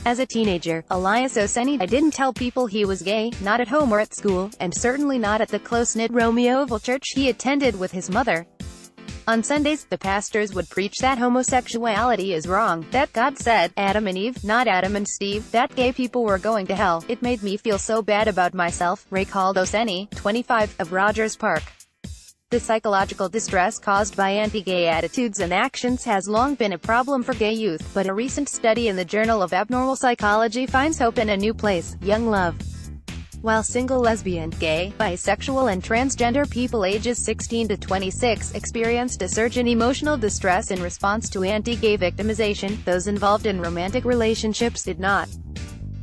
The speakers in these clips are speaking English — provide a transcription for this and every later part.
As a teenager, Elias Oseni didn't tell people he was gay, not at home or at school, and certainly not at the close-knit Romeoville church he attended with his mother. On Sundays, the pastors would preach that homosexuality is wrong, that God said, Adam and Eve, not Adam and Steve, that gay people were going to hell. It made me feel so bad about myself, recalled Oseni, 25, of Rogers Park. The psychological distress caused by anti-gay attitudes and actions has long been a problem for gay youth, but a recent study in the Journal of Abnormal Psychology finds hope in a new place: young love. While single lesbian, gay, bisexual and transgender people ages 16 to 26 experienced a surge in emotional distress in response to anti-gay victimization, those involved in romantic relationships did not.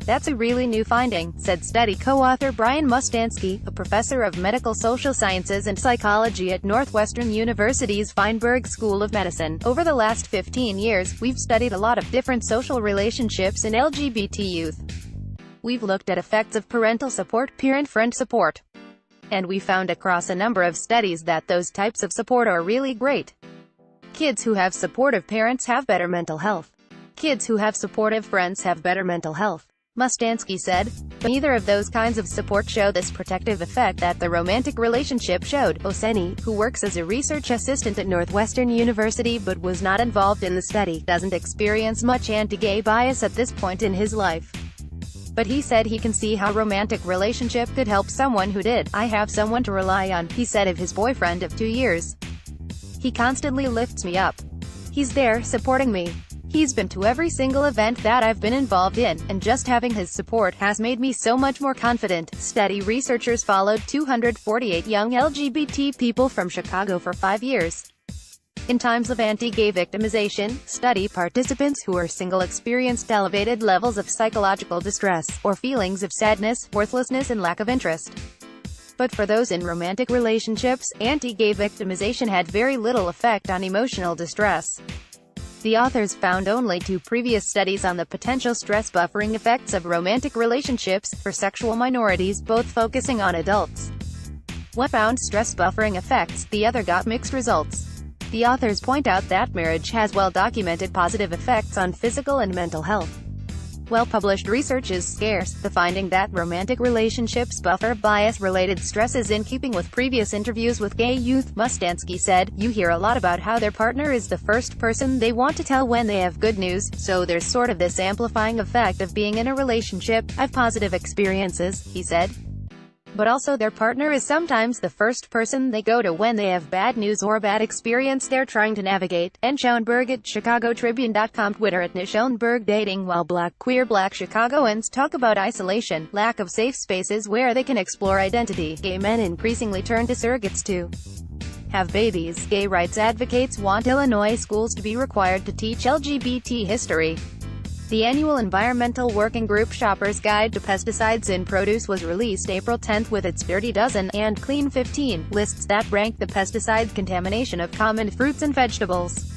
That's a really new finding, said study co-author Brian Mustansky, a professor of medical social sciences and psychology at Northwestern University's Feinberg School of Medicine. Over the last 15 years, we've studied a lot of different social relationships in LGBT youth. We've looked at effects of parental support, peer and friend support. And we found across a number of studies that those types of support are really great. Kids who have supportive parents have better mental health. Kids who have supportive friends have better mental health, Mustansky said. But neither of those kinds of support show this protective effect that the romantic relationship showed. Oseni, who works as a research assistant at Northwestern University but was not involved in the study, doesn't experience much anti-gay bias at this point in his life. But he said he can see how romantic relationship could help someone who did. I have someone to rely on, he said of his boyfriend of 2 years. He constantly lifts me up. He's there, supporting me. He's been to every single event that I've been involved in, and just having his support has made me so much more confident. Study researchers followed 248 young LGBT people from Chicago for 5 years. In times of anti-gay victimization, study participants who are single experienced elevated levels of psychological distress, or feelings of sadness, worthlessness and lack of interest. But for those in romantic relationships, anti-gay victimization had very little effect on emotional distress. The authors found only 2 previous studies on the potential stress buffering effects of romantic relationships, for sexual minorities, both focusing on adults. One found stress buffering effects, the other got mixed results. The authors point out that marriage has well-documented positive effects on physical and mental health. Well-published research is scarce. The finding that romantic relationships buffer bias-related stress is in keeping with previous interviews with gay youth, Mustansky said. You hear a lot about how their partner is the first person they want to tell when they have good news, so there's sort of this amplifying effect of being in a relationship. I've positive experiences, he said. But also their partner is sometimes the first person they go to when they have bad news or a bad experience they're trying to navigate. And Schoenberg at ChicagoTribune.com, Twitter at @Schoenberg dating. While queer black Chicagoans talk about isolation, lack of safe spaces where they can explore identity, gay men increasingly turn to surrogates to have babies. Gay rights advocates want Illinois schools to be required to teach LGBT history. The annual Environmental Working Group Shopper's Guide to Pesticides in Produce was released April 10 with its Dirty Dozen and Clean 15 lists that rank the pesticide contamination of common fruits and vegetables.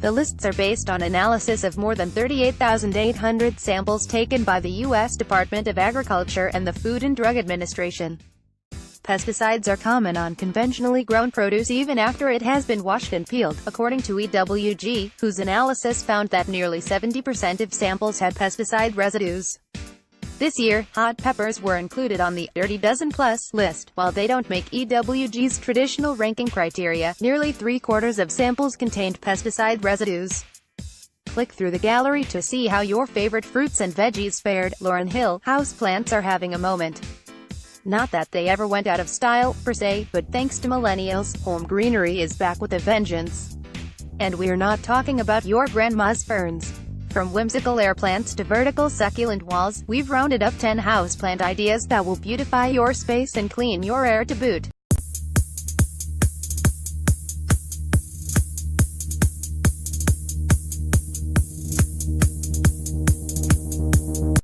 The lists are based on analysis of more than 38,800 samples taken by the U.S. Department of Agriculture and the Food and Drug Administration. Pesticides are common on conventionally grown produce even after it has been washed and peeled, according to EWG, whose analysis found that nearly 70% of samples had pesticide residues. This year, hot peppers were included on the Dirty Dozen Plus list. While they don't make EWG's traditional ranking criteria, nearly 3/4 of samples contained pesticide residues. Click through the gallery to see how your favorite fruits and veggies fared. Lauren Hill, houseplants are having a moment. Not that they ever went out of style, per se, but thanks to millennials, home greenery is back with a vengeance. And we're not talking about your grandma's ferns. From whimsical air plants to vertical succulent walls, we've rounded up 10 houseplant ideas that will beautify your space and clean your air to boot.